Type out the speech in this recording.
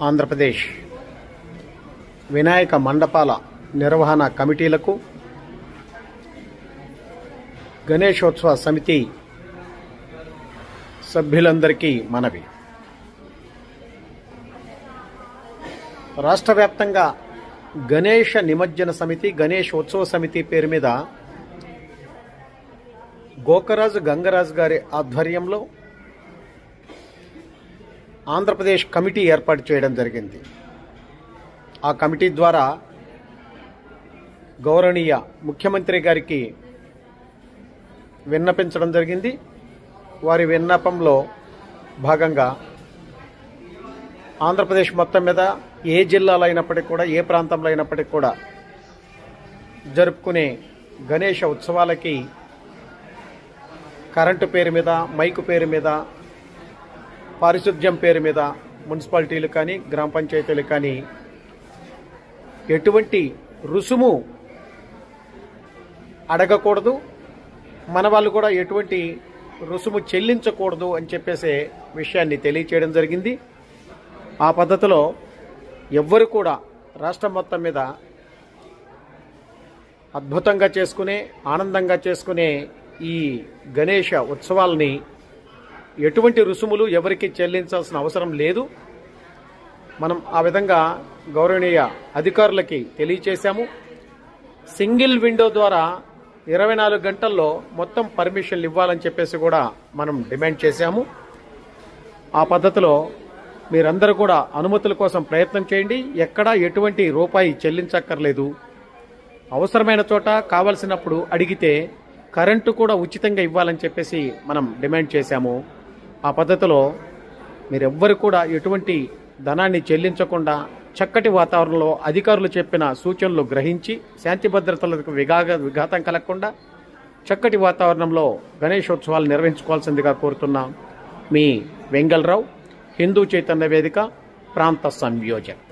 ఆంధ్రప్రదేశ్ వినాయక మండపాల నిర్వహణ కమిటీలకు గణేశోత్సవ సమితి సభ్యులందరికీ మనవి. రాష్ట్ర వ్యాప్తంగా గణేష నిమజ్జన సమితి, గణేశోత్సవ సమితి పేరు మీద గోకరాజు గంగరాజు గారి ఆధ్వర్యంలో ఆంధ్రప్రదేశ్ కమిటీ ఏర్పాటు చేయడం జరిగింది. ఆ కమిటీ ద్వారా గౌరవనీయ ముఖ్యమంత్రి గారికి విన్నపించడం జరిగింది. వారి విన్నపంలో భాగంగా ఆంధ్రప్రదేశ్ మొత్తం మీద ఏ జిల్లాలో అయినప్పటికీ కూడా, ఏ ప్రాంతంలో అయినప్పటికీ కూడా జరుపుకునే గణేష ఉత్సవాలకి కరెంటు పేరు మీద, మైకు పేరు మీద, పారిశుద్ధ్యం పేరు మీద మున్సిపాలిటీలు కానీ, గ్రామ పంచాయతీలు కానీ ఎటువంటి రుసుము అడగకూడదు, మన వాళ్ళు కూడా ఎటువంటి రుసుము చెల్లించకూడదు అని చెప్పేసే విషయాన్ని తెలియచేయడం జరిగింది. ఆ పద్ధతిలో ఎవ్వరు కూడా రాష్ట్రం మొత్తం మీద అద్భుతంగా చేసుకునే, ఆనందంగా చేసుకునే ఈ గణేష ఉత్సవాలని ఎటువంటి రుసుములు ఎవరికి చెల్లించాల్సిన అవసరం లేదు. మనం ఆ విధంగా గౌరవనీయ అధికారులకి తెలియచేశాము. సింగిల్ విండో ద్వారా 24 గంటల్లో మొత్తం పర్మిషన్లు ఇవ్వాలని చెప్పేసి కూడా మనం డిమాండ్ చేశాము. ఆ పద్ధతిలో మీరందరూ కూడా అనుమతుల కోసం ప్రయత్నం చేయండి. ఎక్కడా ఎటువంటి రూపాయి చెల్లించక్కర్లేదు. అవసరమైన చోట కావలసినప్పుడు అడిగితే కరెంటు కూడా ఉచితంగా ఇవ్వాలని చెప్పేసి మనం డిమాండ్ చేశాము. ఆ పద్ధతిలో మీరెవ్వరు కూడా ఎటువంటి ధనాన్ని చెల్లించకుండా చక్కటి వాతావరణంలో అధికారులు చెప్పిన సూచనలు గ్రహించి శాంతి భద్రతలకు విఘాతం కలగకుండా చక్కటి వాతావరణంలో గణేశోత్సవాలు నిర్వహించుకోవాల్సిందిగా కోరుతున్నాం. మీ వెంగళరావు, హిందూ చైతన్య వేదిక ప్రాంత సంయోజక్.